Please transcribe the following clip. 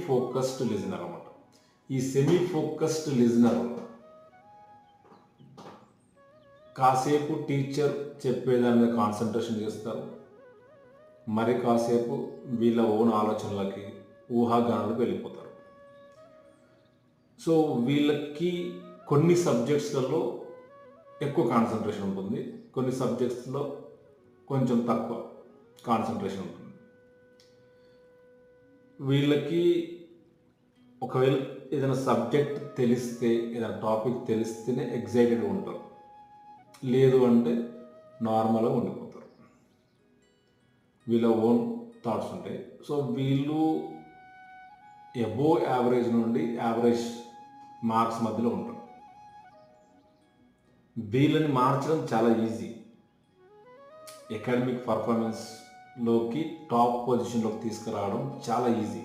Focused listener అన్నమాట. ఈ semi focused listener కాసేపు టీచర్ చెప్పేదాని మీద కాన్సన్ట్రేషన్ చేస్తారు, మరి కాసేపు వీళ్ళ ఓన్ ఆలోచనలకి ఊహాగానాలకు వెళ్ళిపోతారు. సో వీళ్ళకి కొన్ని సబ్జెక్ట్స్లలో ఎక్కువ కాన్సన్ట్రేషన్ ఉంటుంది, కొన్ని సబ్జెక్ట్స్లో కొంచెం తక్కువ కాన్సన్ట్రేషన్ ఉంటుంది. వీళ్ళకి ఒకవేళ ఏదైనా సబ్జెక్ట్ తెలిస్తే, ఏదైనా టాపిక్ తెలిస్తేనే ఎగ్జైటెడ్గా ఉంటారు, లేదు అంటే నార్మల్గా ఉండిపోతారు. వీళ్ళ ఓన్ థాట్స్ ఉంటాయి. సో వీళ్ళు అబోవ్ యావరేజ్ నుండి యావరేజ్ మార్క్స్ మధ్యలో ఉంటారు. వీళ్ళని మార్చడం చాలా ఈజీ. అకాడమిక్ పర్ఫార్మెన్స్లోకి టాప్ పొజిషన్లోకి తీసుకురావడం చాలా ఈజీ.